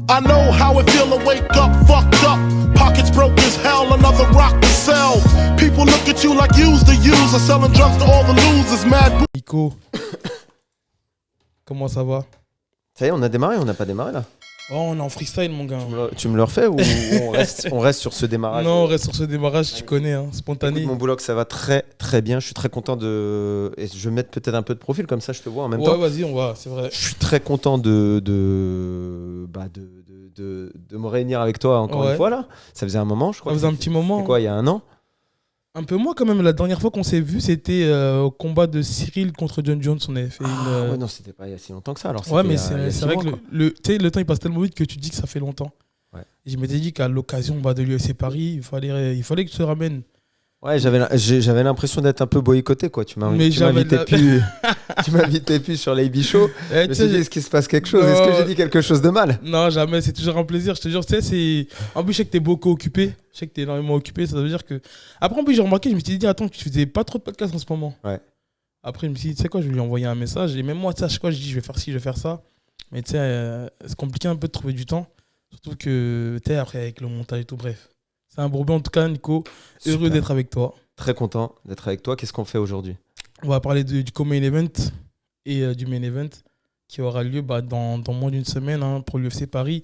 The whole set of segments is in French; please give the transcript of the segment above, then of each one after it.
I know how it feel to wake up, fucked up. Pockets broke as hell, another rock to sell. People look at you like you's the user, selling drugs to all the losers, mad. Nico, comment ça va? Ça y est, on a démarré, on n'a pas démarré là? Oh, on est en freestyle, mon gars. Tu me le refais ou on reste sur ce démarrage? Non, on reste sur ce démarrage, tu connais, hein, spontané. Écoute, mon boulot, ça va très très bien. Je suis très content de. Et je vais mettre peut-être un peu de profil, comme ça je te vois en même temps. Ouais, vas-y, on va, c'est vrai. Je suis très content de me réunir avec toi encore une fois là. Ça faisait un moment, je crois. Ça faisait un petit moment. C'est quoi, il y a un an? Un peu moins quand même. La dernière fois qu'on s'est vu, c'était au combat de Cyril contre John Jones. On avait fait une. Ouais, non, c'était pas il y a si longtemps que ça. Alors, ouais, mais il y a c'est vrai mois, que le temps il passe tellement vite que tu dis que ça fait longtemps. Ouais. Et je m'étais dit qu'à l'occasion de l'UFC Paris, il fallait que tu te ramènes. Ouais, j'avais l'impression d'être un peu boycotté, quoi. Tu m'invitais plus sur les bichos. Je me suis dit, est-ce qu'il se passe quelque chose? Est-ce que j'ai dit quelque chose de mal? Non, jamais. C'est toujours un plaisir. Je te jure, tu sais, c'est. En plus, je sais que t'es beaucoup occupé. Je sais que t'es énormément occupé. Ça veut dire que. Après, en plus, j'ai remarqué, je me suis dit, attends, tu faisais pas trop de podcasts en ce moment. Ouais. Après, je me suis dit, tu sais quoi, je vais lui envoyer un message. Et même moi, tu sais, à chaque fois, je dis, je vais faire ci, je vais faire ça. Mais tu sais, c'est compliqué un peu de trouver du temps. Surtout que, tu sais, après, avec le montage et tout, bref. C'est un bourbon, en tout cas, Nico. Heureux Super. d'être avec toi. Très content d'être avec toi. Qu'est-ce qu'on fait aujourd'hui? On va parler du co-main event et du main event qui aura lieu dans moins d'une semaine pour l'UFC Paris.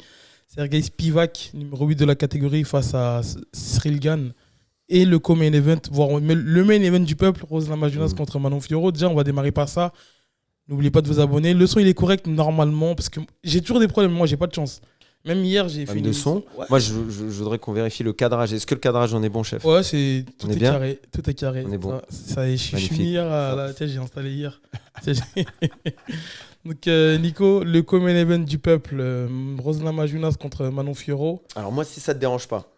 Sergei Spivak, numéro 8 de la catégorie, face à Cyril Gane. Et le co-main event, voire le main event du peuple, Rose Namajunas contre Manon Fiorot. Déjà, on va démarrer par ça. N'oubliez pas de vous abonner. Le son, il est correct normalement, parce que j'ai toujours des problèmes. Moi, j'ai pas de chance. Même hier, j'ai fait de son. Ouais. Moi, je voudrais qu'on vérifie le cadrage. Est-ce que le cadrage, on est bon, chef? Ouais, tout est bien carré. Tout est carré. On est bon. Je suis mis hier. Tiens, j'ai installé hier. Donc, Nico, le co-main event du peuple, Rose Namajunas contre Manon Fiorot. Alors, moi, si ça te dérange pas,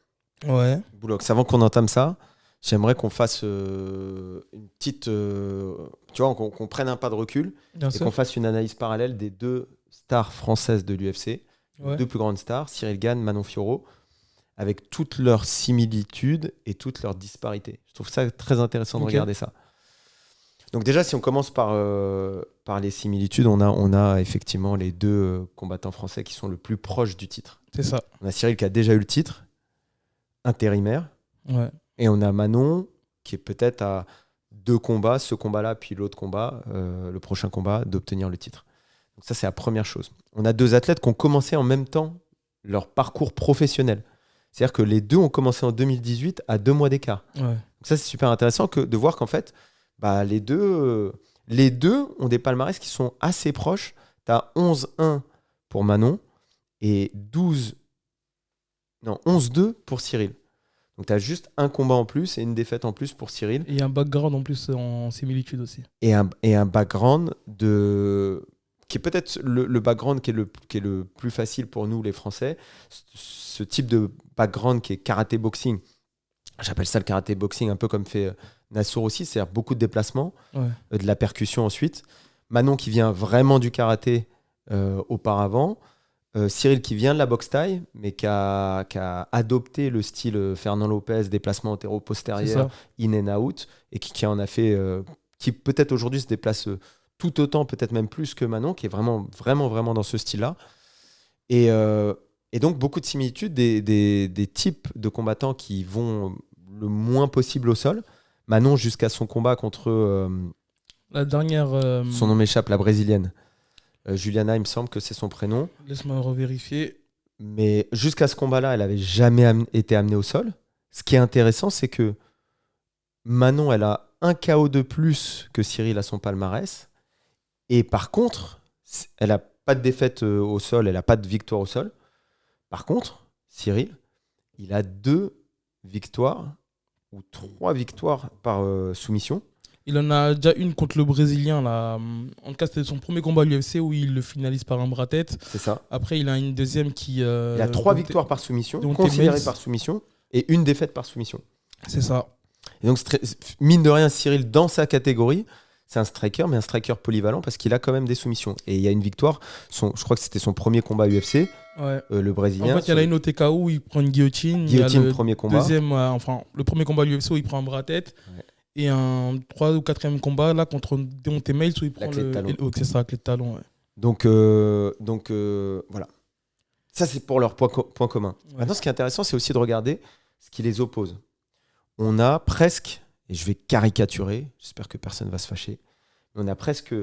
ouais. Boulox, avant qu'on entame ça, j'aimerais qu'on fasse une petite. Tu vois, qu'on prenne un pas de recul et qu'on fasse une analyse parallèle des deux stars françaises de l'UFC. Ouais. Deux plus grandes stars, Cyril Gane, Manon Fiorot, avec toutes leurs similitudes et toutes leurs disparités. Je trouve ça très intéressant de regarder ça. Donc déjà, si on commence par les similitudes, on a effectivement les deux combattants français qui sont le plus proches du titre. C'est ça. On a Cyril qui a déjà eu le titre, intérimaire, ouais. Et on a Manon qui est peut-être à 2 combats, ce combat-là, puis l'autre combat, le prochain combat, d'obtenir le titre. Donc ça, c'est la première chose. On a 2 athlètes qui ont commencé en même temps leur parcours professionnel. C'est-à-dire que les deux ont commencé en 2018 à 2 mois d'écart. Ouais. Donc ça, c'est super intéressant de voir qu'en fait, les deux ont des palmarès qui sont assez proches. Tu as 11-1 pour Manon et 11-2 pour Cyril. Donc tu as juste un combat en plus et une défaite en plus pour Cyril. Et un background en plus en similitude aussi. Et un background qui est peut-être le background qui est le plus facile pour nous les Français. Ce type de background qui est karaté-boxing. J'appelle ça le karaté-boxing, un peu comme fait Nassour aussi, c'est-à-dire beaucoup de déplacements, de la percussion ensuite. Manon qui vient vraiment du karaté auparavant. Cyril qui vient de la boxe thaï, mais qui a adopté le style Fernand Lopez, déplacement antéro-postérieur, in and out, et qui en a fait, qui peut-être aujourd'hui se déplace tout autant, peut-être même plus que Manon, qui est vraiment, vraiment, vraiment dans ce style-là. Et donc beaucoup de similitudes, des types de combattants qui vont le moins possible au sol. Manon jusqu'à son combat contre... la dernière... Son nom m'échappe, la brésilienne. Juliana, il me semble que c'est son prénom. Laisse-moi revérifier. Mais jusqu'à ce combat-là, elle n'avait jamais été amenée au sol. Ce qui est intéressant, c'est que Manon, elle a un KO de plus que Cyril à son palmarès. Et par contre, elle n'a pas de défaite au sol, elle n'a pas de victoire au sol. Par contre, Cyril, il a 2 victoires ou 3 victoires par soumission. Il en a déjà une contre le Brésilien. Là. En tout cas, c'était son premier combat à l'UFC où il le finalise par un bras-tête. C'est ça. Après, il a une deuxième qui... il a 3 victoires par soumission, considérées par soumission, et une défaite par soumission. C'est ça. Et donc, mine de rien, Cyril, dans sa catégorie, c'est un striker, mais un striker polyvalent parce qu'il a quand même des soumissions. Et il y a une victoire, je crois que c'était son premier combat UFC, le Brésilien. En fait, il y en a une au TKO où il prend une guillotine. Guillotine, premier combat. Le premier combat à l'UFC où il prend un bras-tête. Ouais. Et un 3 ou 4e combat là contre Deontay Miles où il prend la clé de talon. C'est ça, la clé de talon. Ouais. Donc voilà. Ça, c'est pour leur point commun. Ouais. Maintenant, ce qui est intéressant, c'est aussi de regarder ce qui les oppose. On a presque, et je vais caricaturer, j'espère que personne ne va se fâcher, mais on a presque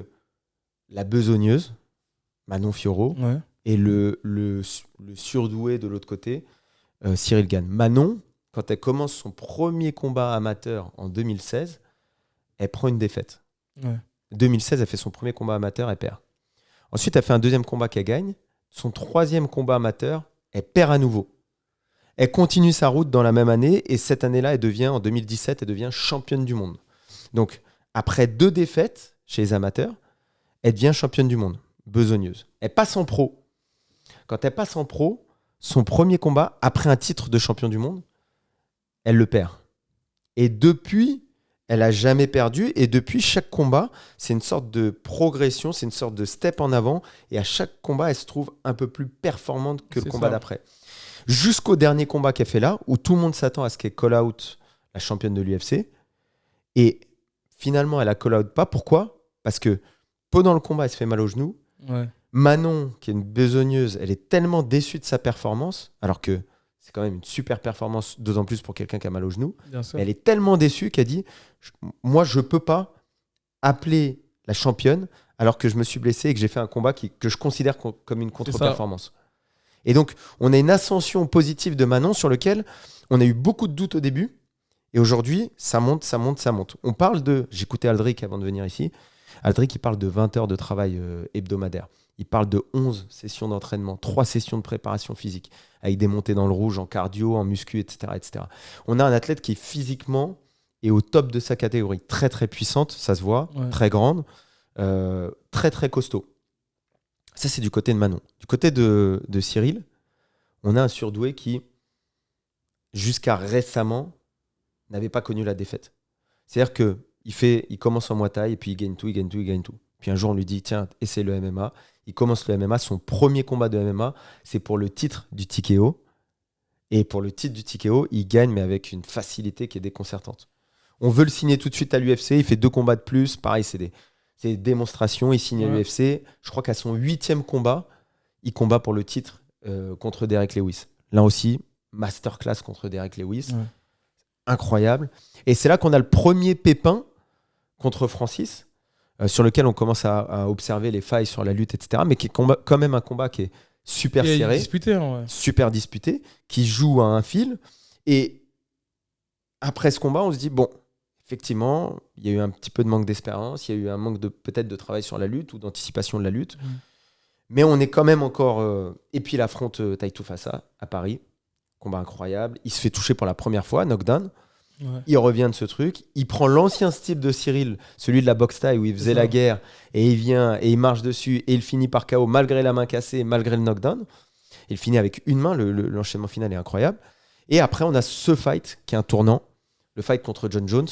la besogneuse, Manon Fiorot, Ouais. et le surdoué de l'autre côté, Cyril Gane. Manon, quand elle commence son premier combat amateur en 2016, elle prend une défaite. Ouais. 2016, elle fait son premier combat amateur, elle perd. Ensuite, elle fait un deuxième combat qu'elle gagne. Son troisième combat amateur, elle perd à nouveau. Elle continue sa route dans la même année et cette année-là, en 2017, elle devient championne du monde. Donc, après 2 défaites chez les amateurs, elle devient championne du monde, besogneuse. Elle passe en pro. Quand elle passe en pro, son premier combat, après un titre de champion du monde, elle le perd. Et depuis, elle n'a jamais perdu. Et depuis, chaque combat, c'est une sorte de progression, c'est une sorte de step en avant. Et à chaque combat, elle se trouve un peu plus performante que le C'est combat ça. d'après. Jusqu'au dernier combat qu'elle fait là, où tout le monde s'attend à ce qu'elle call out la championne de l'UFC. Et finalement, elle a call out pas. Pourquoi ? Parce que pendant le combat, elle se fait mal au genou. Ouais. Manon, qui est une besogneuse, elle est tellement déçue de sa performance, alors que c'est quand même une super performance, d'autant plus pour quelqu'un qui a mal au genou. Bien sûr. Elle est tellement déçue qu'elle dit moi, je ne peux pas appeler la championne alors que je me suis blessé et que j'ai fait un combat que je considère comme une contre-performance. Et donc, on a une ascension positive de Manon sur lequel on a eu beaucoup de doutes au début. Et aujourd'hui, ça monte, ça monte, ça monte. On parle de... J'écoutais Aldric avant de venir ici. Aldric, il parle de 20 heures de travail hebdomadaire. Il parle de 11 sessions d'entraînement, 3 sessions de préparation physique, avec des montées dans le rouge, en cardio, en muscu, etc., etc. On a un athlète qui est physiquement et au top de sa catégorie. Très, très puissante, ça se voit, très grande, très, très costaud. Ça, c'est du côté de Manon. Du côté de Cyril, on a un surdoué qui, jusqu'à récemment, n'avait pas connu la défaite. C'est-à-dire qu'il commence en Muay Thai et puis il gagne tout, il gagne tout, il gagne tout. Puis un jour, on lui dit, tiens, essaie le MMA. Il commence le MMA. Son premier combat de MMA, c'est pour le titre du TKO. Et pour le titre du TKO, il gagne, mais avec une facilité qui est déconcertante. On veut le signer tout de suite à l'UFC. Il fait 2 combats de plus. Pareil, c'est des démonstrations. Il signe à l'UFC. Je crois qu'à son 8e combat, il combat pour le titre contre Derek Lewis. Là aussi, masterclass contre Derek Lewis. Ouais. Incroyable. Et c'est là qu'on a le premier pépin contre Francis, sur lequel on commence à observer les failles sur la lutte, etc. Mais qui est quand même un combat qui est super serré, disputé, ouais. super disputé, qui joue à un fil. Et après ce combat, on se dit, bon, effectivement, il y a eu un petit peu de manque d'espérance, il y a eu un manque peut-être de travail sur la lutte ou d'anticipation de la lutte. Mais on est quand même encore... Et puis il affronte Taito Fassa à Paris. Combat incroyable. Il se fait toucher pour la première fois, knockdown. Ouais. Il revient de ce truc. Il prend l'ancien style de Cyril, celui de la boxe thaï où il faisait la guerre et il vient et il marche dessus et il finit par KO malgré la main cassée, malgré le knockdown. Il finit avec une main. L'enchaînement final est incroyable. Et après, on a ce fight qui est un tournant, le fight contre John Jones.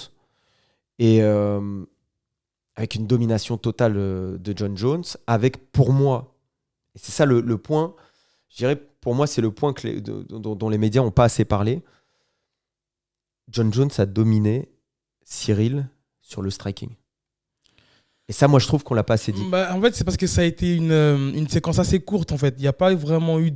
Et avec une domination totale de John Jones, avec pour moi, et c'est ça le point, je dirais pour moi, c'est le point dont les médias n'ont pas assez parlé. John Jones a dominé Cyril sur le striking. Et ça, moi, je trouve qu'on ne l'a pas assez dit. En fait, c'est parce que ça a été une séquence assez courte, en fait. Il n'y a pas vraiment eu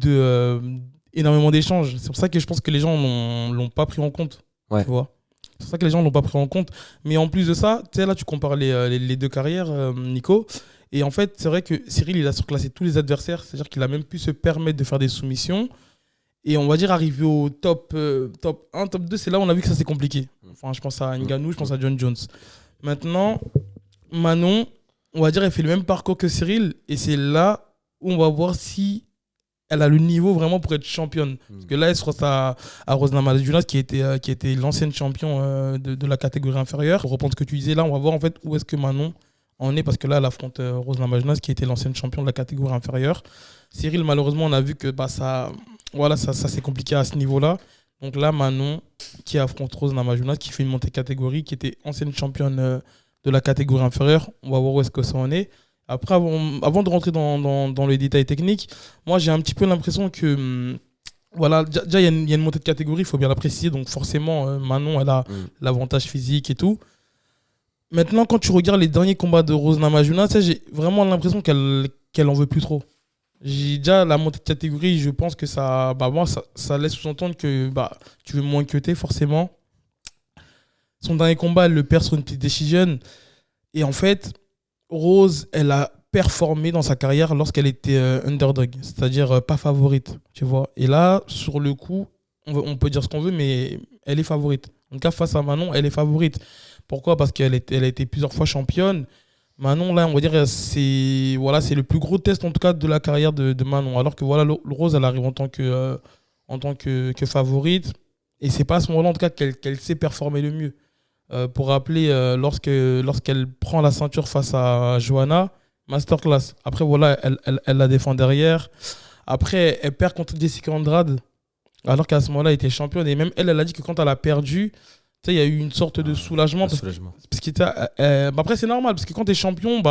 énormément d'échanges. C'est pour ça que je pense que les gens ne l'ont pas pris en compte. Ouais. Tu vois, c'est pour ça que les gens ne l'ont pas pris en compte. Mais en plus de ça, tu sais, là, tu compares les 2 carrières, Nico. Et en fait, c'est vrai que Cyril, il a surclassé tous les adversaires. C'est-à-dire qu'il a même pu se permettre de faire des soumissions. Et on va dire, arriver au top 1, top 2, c'est là où on a vu que ça, c'est compliqué. Enfin, je pense à Ngannou, je pense à John Jones. Maintenant, Manon, on va dire, elle fait le même parcours que Cyril. Et c'est là où on va voir si elle a le niveau vraiment pour être championne. Parce que là, elle se face à Rosna Namajunas, qui était l'ancienne championne de la catégorie inférieure. Pour reprendre ce que tu disais, là, on va voir en fait où est-ce que Manon en est, parce que là, elle affronte Rosna Namajunas, qui était l'ancienne championne de la catégorie inférieure. Cyril, malheureusement, on a vu que ça c'est compliqué à ce niveau-là. Donc là, Manon, qui affronte Rosna Namajunas, qui fait une montée catégorie, qui était ancienne championne de la catégorie inférieure. On va voir où est-ce que ça en est. Après, avant de rentrer dans les détails techniques, moi, j'ai un petit peu l'impression que... Voilà, déjà, il y a une montée de catégorie, il faut bien la préciser. Donc forcément, Manon, elle a l'avantage physique et tout. Maintenant, quand tu regardes les derniers combats de Rosna Namajunas, j'ai vraiment l'impression qu'elle en veut plus trop. J'ai déjà la montée de catégorie, je pense que ça laisse sous-entendre que tu veux moins cutter forcément. Son dernier combat, elle le perd sur une petite décision. Et en fait, Rose, elle a performé dans sa carrière lorsqu'elle était underdog, c'est-à-dire pas favorite, tu vois. Et là, sur le coup, on peut dire ce qu'on veut, mais elle est favorite. En tout cas, face à Manon, elle est favorite. Pourquoi ? Parce qu'elle a été plusieurs fois championne. Manon, là, on va dire, c'est le plus gros test, en tout cas, de la carrière de Manon. Alors que voilà, Rose, elle arrive en tant que favorite. Et c'est pas à ce moment-là, en tout cas, qu'elle sait performer le mieux. Pour rappeler, lorsqu'elle prend la ceinture face à Johanna, masterclass. Après, voilà, elle la défend derrière. Après, elle perd contre Jessica Andrade, alors qu'à ce moment-là, elle était championne. Et même elle a dit que quand elle a perdu, tu sais, il y a eu une sorte de soulagement. Après, c'est normal, parce que quand tu es champion, tu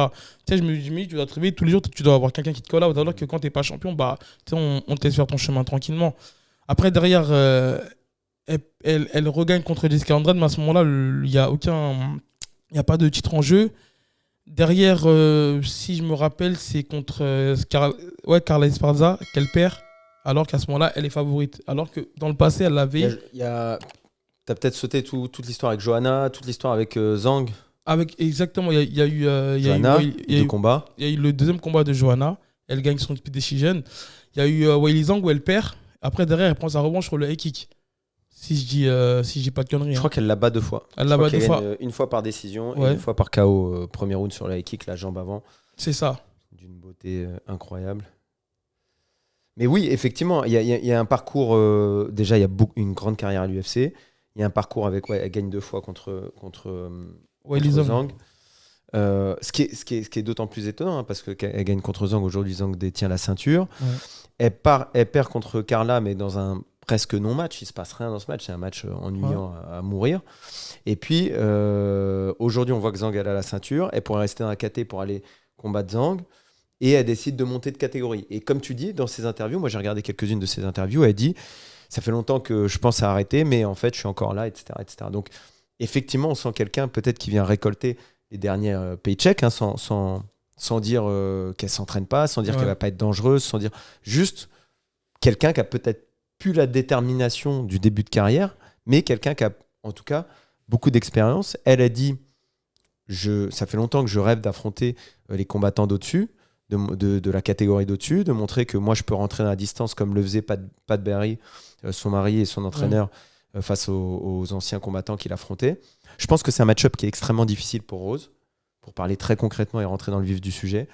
sais, je me dis, tu dois te réveiller tous les jours, tu dois avoir quelqu'un qui te call out, alors que quand tu n'es pas champion, tu sais, on te laisse faire ton chemin tranquillement. Après, derrière, elle regagne contre Jessica Andrade, mais à ce moment-là, il n'y a pas de titre en jeu. Derrière, si je me rappelle, c'est contre Carla Esparza qu'elle perd, alors qu'à ce moment-là, elle est favorite. Alors que dans le passé, elle l'avait. T'as peut-être sauté toute l'histoire avec Johanna, toute l'histoire avec Zhang. Exactement, il y a eu Johanna, deux combats. Il y a eu le deuxième combat de Johanna, elle gagne son speed decision. Il y a eu Weili Zhang où elle perd. Après, derrière, elle prend sa revanche sur le high kick. Si je dis pas de conneries. Je crois qu'elle la bat 2 fois. Elle la bat 2 fois. Une fois par décision et une fois par KO. Premier round sur le high kick, la jambe avant. C'est ça. D'une beauté incroyable. Mais oui, effectivement, il y a un parcours. Déjà, il y a une grande carrière à l'UFC. Il y a un parcours avec. Elle gagne 2 fois contre Zhang. Ce qui est d'autant plus étonnant, hein, parce qu'elle gagne contre Zhang. Aujourd'hui, Zhang détient la ceinture. Ouais. Elle perd contre Carla, mais dans un presque non-match. Il ne se passe rien dans ce match. C'est un match ennuyant à mourir. Et puis, aujourd'hui, on voit que Zhang elle a la ceinture. Elle pourrait rester dans la KT pour aller combattre Zhang. Et elle décide de monter de catégorie. Et comme tu dis, dans ses interviews, moi j'ai regardé quelques-unes de ses interviews, elle dit « Ça fait longtemps que je pense à arrêter, mais en fait, je suis encore là, etc. etc. » Donc, effectivement, on sent quelqu'un peut-être qui vient récolter les derniers paychecks, hein, sans dire qu'elle ne s'entraîne pas, sans dire qu'elle ne va pas être dangereuse, sans dire juste quelqu'un qui a peut-être plus la détermination du début de carrière, mais quelqu'un qui a, en tout cas, beaucoup d'expérience. Elle a dit ça fait longtemps que je rêve d'affronter les combattants d'au-dessus, de la catégorie d'au-dessus, de montrer que moi, je peux rentrer dans la distance comme le faisait Pat Barry, son mari et son entraîneur, face aux anciens combattants qu'il affrontait. Je pense que c'est un match-up qui est extrêmement difficile pour Rose, pour parler très concrètement et rentrer dans le vif du sujet.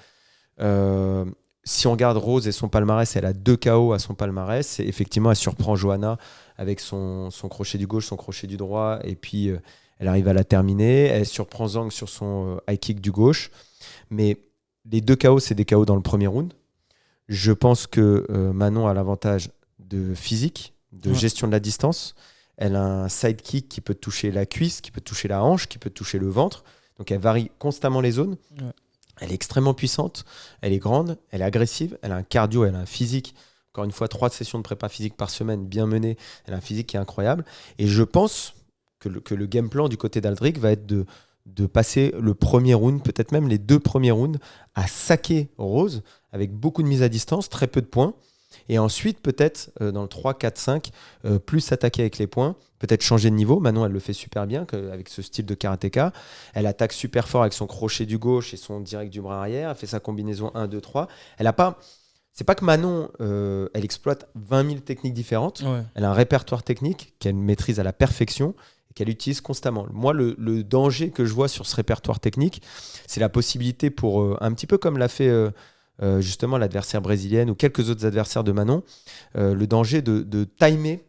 Si on regarde Rose et son palmarès, elle a 2 KO à son palmarès. Et effectivement, elle surprend Johanna avec son crochet du gauche, son crochet du droit, et puis elle arrive à la terminer. Elle surprend Zhang sur son high kick du gauche. Mais les 2 KO, c'est des KO dans le premier round. Je pense que Manon a l'avantage de physique, de gestion de la distance. Elle a un sidekick qui peut toucher la cuisse, qui peut toucher la hanche, qui peut toucher le ventre. Donc elle varie constamment les zones. Ouais. Elle est extrêmement puissante, elle est grande, elle est agressive, elle a un cardio, elle a un physique. Encore une fois, 3 sessions de prépa physique par semaine, bien menées. Elle a un physique qui est incroyable. Et je pense que le game plan du côté d'Aldric va être de passer le premier round, peut-être même les 2 premiers rounds, à saquer Rose avec beaucoup de mise à distance, très peu de points. Et ensuite, peut-être, dans le 3, 4, 5, plus s'attaquer avec les points, peut-être changer de niveau. Manon, elle le fait super bien avec ce style de karatéka. Elle attaque super fort avec son crochet du gauche et son direct du bras arrière. Elle fait sa combinaison 1, 2, 3. Elle a pas... C'est pas que Manon, elle exploite 20 000 techniques différentes. Ouais. Elle a un répertoire technique qu'elle maîtrise à la perfection et qu'elle utilise constamment. Moi, le danger que je vois sur ce répertoire technique, c'est la possibilité pour, un petit peu comme l'a fait... justement l'adversaire brésilienne ou quelques autres adversaires de Manon, le danger de timer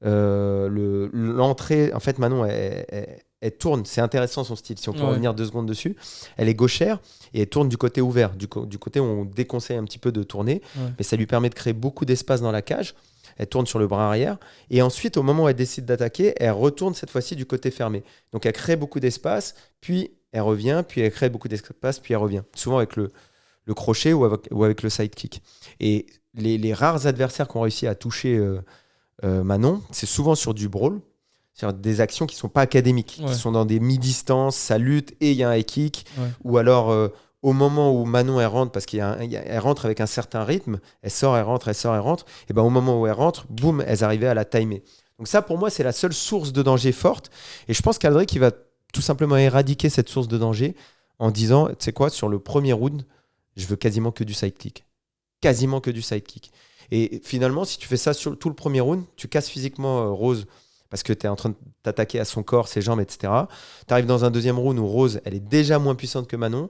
l'entrée. En fait, Manon, elle tourne. C'est intéressant son style, si on peut revenir 2 secondes dessus. Elle est gauchère et elle tourne du côté ouvert, du côté où on déconseille un petit peu de tourner, mais ça lui permet de créer beaucoup d'espace dans la cage. Elle tourne sur le bras arrière et ensuite, au moment où elle décide d'attaquer, elle retourne cette fois-ci du côté fermé. Donc elle crée beaucoup d'espace, puis elle revient, puis elle crée beaucoup d'espace, puis elle revient. Souvent avec le crochet ou avec le sidekick. Et les rares adversaires qui ont réussi à toucher Manon, c'est souvent sur du brawl, c'est-à-dire des actions qui ne sont pas académiques, qui sont dans des mi-distances, ça lutte et il y a un high kick, ou alors au moment où Manon elle rentre, parce elle rentre avec un certain rythme, elle sort, elle rentre, et ben au moment où elle rentre, boum, elles arrivaient à la timer. Donc ça, pour moi, c'est la seule source de danger forte. Et je pense qu'Aldric, il va tout simplement éradiquer cette source de danger en disant, tu sais quoi, sur le premier round, je veux quasiment que du sidekick. Quasiment que du sidekick. Et finalement, si tu fais ça sur tout le premier round, tu casses physiquement Rose parce que tu es en train de t'attaquer à son corps, ses jambes, etc. Tu arrives dans un deuxième round où Rose, elle est déjà moins puissante que Manon.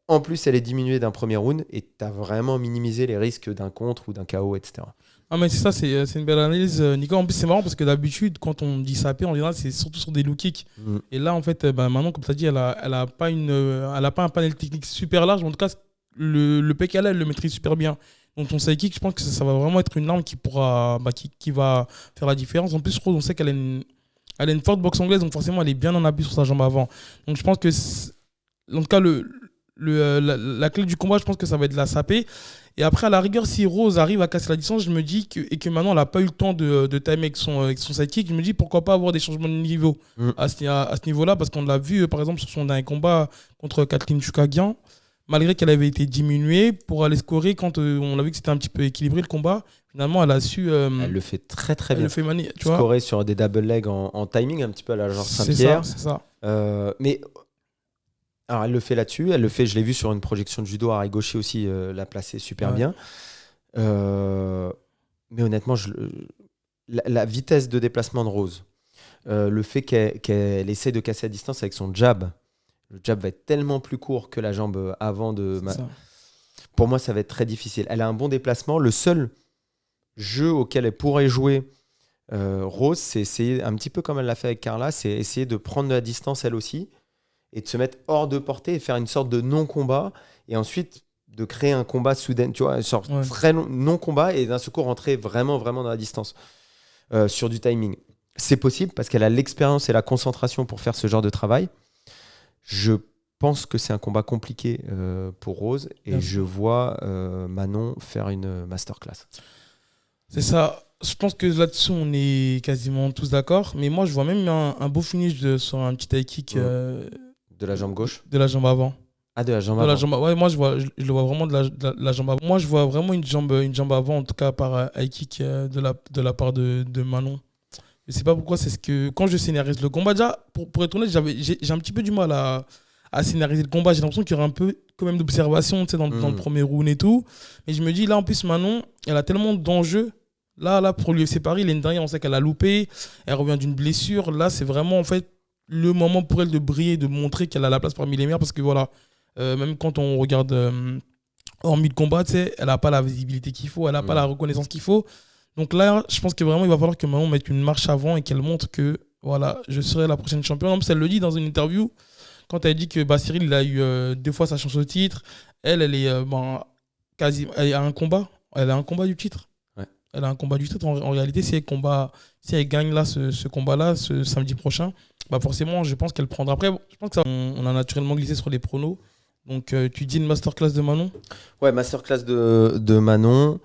En plus, elle est diminuée d'un premier round et tu as vraiment minimisé les risques d'un contre ou d'un KO, etc. Ah, mais c'est ça, c'est une belle analyse, Nico. En plus, c'est marrant parce que d'habitude, quand on dit saper, en général, c'est surtout sur des low kicks. Et là, en fait, Manon, comme tu as dit, elle a pas un panel technique super large. Mais en tout cas, le PKL, elle le maîtrise super bien. Donc, ton sidekick, je pense que ça va vraiment être une arme qui va faire la différence. En plus, Rose, on sait qu'elle a une forte boxe anglaise, donc forcément, elle est bien en appui sur sa jambe avant. Donc, je pense que, en tout cas, la clé du combat, je pense que ça va être de la saper. Et après, à la rigueur, si Rose arrive à casser la distance, je me dis que maintenant, elle n'a pas eu le temps de timer avec son sidekick, je me dis pourquoi pas avoir des changements de niveau à ce niveau-là, parce qu'on l'a vu, par exemple, sur son dernier combat contre Kathleen Choukagian, malgré qu'elle avait été diminuée pour aller scorer, quand on a vu que c'était un petit peu équilibré le combat, finalement, elle a su... elle le fait très très bien. Elle le fait tu vois. Scorer sur des double legs en timing, un petit peu à la genre Saint-Pierre. C'est ça. Mais... Alors, elle le fait là-dessus. Je l'ai vu sur une projection de judo. Harry Gaucher aussi l'a placé super bien. Mais honnêtement, la vitesse de déplacement de Rose, le fait qu'elle essaie de casser à distance avec son jab, le jab va être tellement plus court que la jambe avant de... Pour moi, ça va être très difficile. Elle a un bon déplacement. Le seul jeu auquel elle pourrait jouer, Rose, c'est essayer, un petit peu comme elle l'a fait avec Carla, c'est essayer de prendre de la distance elle aussi, et de se mettre hors de portée et faire une sorte de non-combat, et ensuite de créer un combat soudain, tu vois, une sorte très non-combat, et d'un seul coup rentrer vraiment, vraiment dans la distance sur du timing. C'est possible parce qu'elle a l'expérience et la concentration pour faire ce genre de travail. Je pense que c'est un combat compliqué pour Rose, et je vois Manon faire une masterclass. C'est ça. Je pense que là-dessus, on est quasiment tous d'accord. Mais moi, je vois même un beau finish sur un petit high kick. De la jambe gauche ? De la jambe avant. Ah, de la jambe avant. Ouais, moi, je le vois vraiment de la jambe avant. Moi, je vois vraiment une jambe avant, en tout cas par high kick de la part de Manon. Je sais pas pourquoi, c'est ce que... Quand je scénarise le combat, déjà, pour être honnête, j'ai un petit peu du mal à scénariser le combat. J'ai l'impression qu'il y aura un peu quand même d'observation, tu sais, dans le premier round et tout. Mais je me dis, là, en plus, Manon, elle a tellement d'enjeux. Là, pour l'UFC Paris, l'année dernière, on sait qu'elle a loupé. Elle revient d'une blessure. Là, c'est vraiment, en fait, le moment pour elle de briller, de montrer qu'elle a la place parmi les meilleurs. Parce que, voilà, même quand on regarde hormis le combat, tu sais, elle n'a pas la visibilité qu'il faut. Elle n'a pas la reconnaissance qu'il faut. Donc là, je pense que vraiment, il va falloir que Manon mette une marche avant et qu'elle montre que, voilà, je serai la prochaine championne. En plus, elle le dit dans une interview, quand elle dit que Cyril, il a eu 2 fois sa chance au titre. Elle est elle a un combat. Elle a un combat du titre. Ouais. Elle a un combat du titre. En réalité, si elle gagne là, ce combat-là, ce samedi prochain, bah forcément, je pense qu'elle prendra. Après, je pense qu'on a naturellement glissé sur les pronos. Donc, tu dis une masterclass de Manon ? Ouais, masterclass de Manon.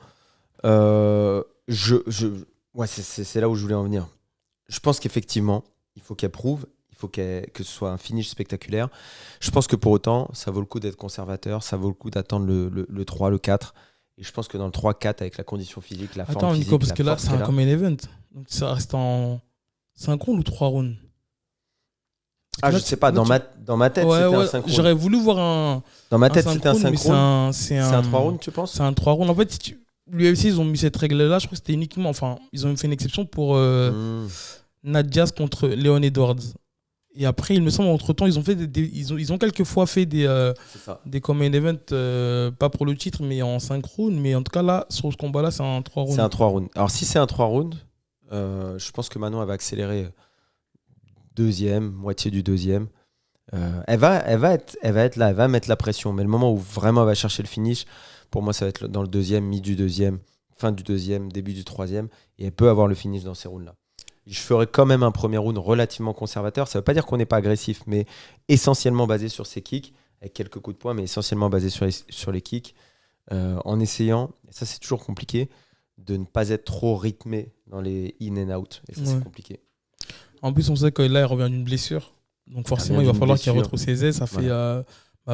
Ouais, c'est là où je voulais en venir. Je pense qu'effectivement, il faut qu'elle prouve, il faut que ce soit un finish spectaculaire. Je pense que pour autant, ça vaut le coup d'être conservateur, ça vaut le coup d'attendre le 3, le 4. Et je pense que dans le 3-4, avec la condition physique, la forme physique... Attends, Nico, parce que là, c'est un common event. Donc, ça reste en 5 rounds ou 3 rounds ? Ah, je sais pas, dans ma tête, c'était un 5 rounds. J'aurais voulu voir un... Dans ma tête, c'était un 5 rounds. C'est un 3 rounds, tu penses ? C'est un 3 rounds. En fait, l'UFC, ils ont mis cette règle-là. Je crois que c'était uniquement... Enfin, ils ont fait une exception pour Nat Diaz contre Leon Edwards. Et après, il me semble, entre-temps, ils ont quelques fois fait des common events, pas pour le titre, mais en 5 rounds. Mais en tout cas, là, sur ce combat-là, c'est un 3 rounds. C'est un 3 rounds. Alors, si c'est un 3 rounds, je pense que Manon, elle va accélérer moitié du deuxième. Elle va être là, elle va mettre la pression. Mais le moment où vraiment elle va chercher le finish, pour moi, ça va être dans le deuxième, mi du deuxième, fin du deuxième, début du troisième. Et elle peut avoir le finish dans ces rounds-là. Je ferai quand même un premier round relativement conservateur. Ça ne veut pas dire qu'on n'est pas agressif, mais essentiellement basé sur ses kicks, avec quelques coups de poing, mais essentiellement basé sur les kicks, en essayant, et ça c'est toujours compliqué, de ne pas être trop rythmé dans les in and out. Et ça c'est compliqué. En plus, on sait que là, elle revient d'une blessure. Donc forcément, il va falloir qu'elle retrouve ses aises. Ça fait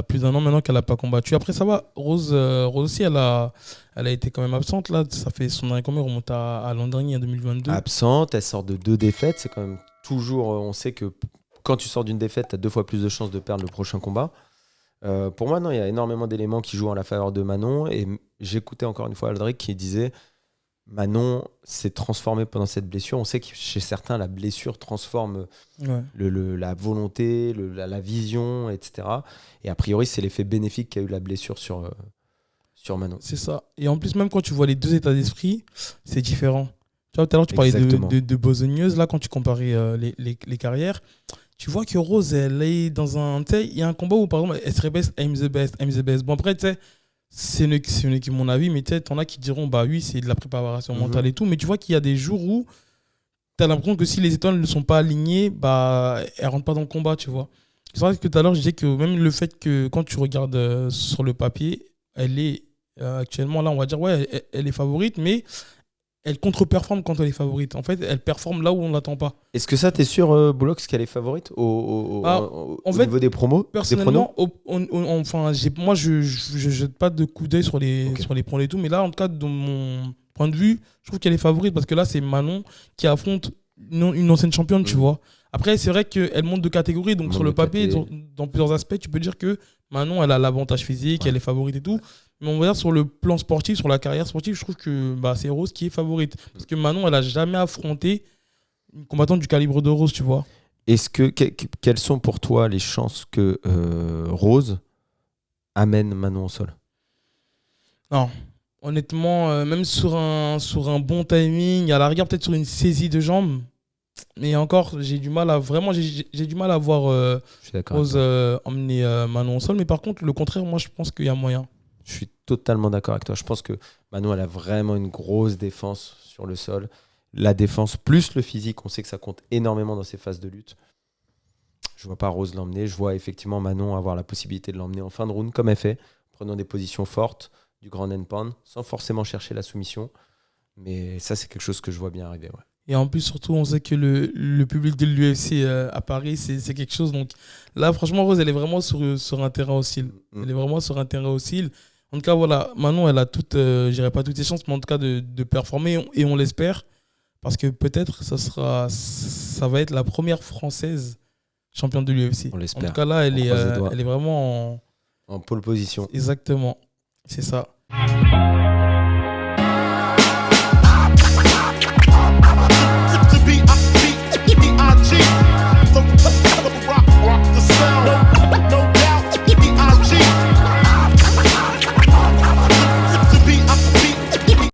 plus d'1 an maintenant qu'elle n'a pas combattu. Après, ça va. Rose aussi, elle a été quand même absente. Là. Ça fait son dernier combat remonte à l'an dernier, en 2022. Absente, elle sort de 2 défaites. C'est quand même toujours. On sait que quand tu sors d'une défaite, tu as 2 fois plus de chances de perdre le prochain combat. Pour moi, non, il y a énormément d'éléments qui jouent en la faveur de Manon. Et j'écoutais encore une fois Aldric qui disait Manon s'est transformée pendant cette blessure. On sait que chez certains, la blessure transforme la volonté, la vision, etc. Et a priori, c'est l'effet bénéfique qu'a eu la blessure sur Manon. C'est ça. Et en plus, même quand tu vois les deux états d'esprit, c'est différent. Tu vois, tout à l'heure, tu parlais de besogneuse. Là, quand tu comparais les carrières, tu vois que Rose, elle est dans un... Tu sais, il y a un combat où, par exemple, elle serait best, I'm the best, I'm the best. Bon, après, tu sais, c'est mon avis, mais tu sais, t'en as qui diront, bah oui, c'est de la préparation mentale et tout. Mais tu vois qu'il y a des jours où tu as l'impression que si les étoiles ne sont pas alignées, bah, elles rentrent pas dans le combat, tu vois. C'est vrai que tout à l'heure, je disais que même le fait que quand tu regardes sur le papier, elle est actuellement, là, on va dire, ouais, elle est favorite, mais elle contre-performe quand elle est favorite. En fait, elle performe là où on ne l'attend pas. Est-ce que ça, t'es sûr, Boulox, qu'elle est favorite au niveau des promos? Personnellement, moi, je jette pas de coup d'œil sur les promos et tout, mais là, en tout cas, de mon point de vue, je trouve qu'elle est favorite parce que là, c'est Manon qui affronte une ancienne championne, tu vois. Après, c'est vrai qu'elle monte de catégorie, donc sur le papier, dans plusieurs aspects, tu peux dire que Manon, elle a l'avantage physique, elle est favorite et tout. Mais on va dire sur le plan sportif, sur la carrière sportive, je trouve que c'est Rose qui est favorite. Parce que Manon, elle n'a jamais affronté une combattante du calibre de Rose, tu vois. Quelles sont pour toi les chances que Rose amène Manon au sol? Non. Honnêtement, même sur un bon timing, à la rigueur, peut-être sur une saisie de jambes. Mais encore, j'ai du mal à voir Rose emmener Manon au sol. Mais par contre, le contraire, moi, je pense qu'il y a moyen. Je suis totalement d'accord avec toi. Je pense que Manon, elle a vraiment une grosse défense sur le sol. La défense plus le physique, on sait que ça compte énormément dans ces phases de lutte. Je vois pas Rose l'emmener. Je vois effectivement Manon avoir la possibilité de l'emmener en fin de round, comme elle fait, prenant des positions fortes, du grand end pound, sans forcément chercher la soumission. Mais ça, c'est quelque chose que je vois bien arriver. Ouais. Et en plus, surtout, on sait que le public de l'UFC à Paris, c'est quelque chose. Donc là, franchement, Rose, elle est vraiment sur un terrain hostile. Elle est vraiment sur un terrain hostile. En tout cas, voilà, Manon, elle a je dirais pas toutes ses chances, mais en tout cas de performer, et on l'espère. Parce que peut-être ça va être la première Française championne de l'UFC. On l'espère. En tout cas, là, elle est vraiment en pole position. Exactement. C'est ça.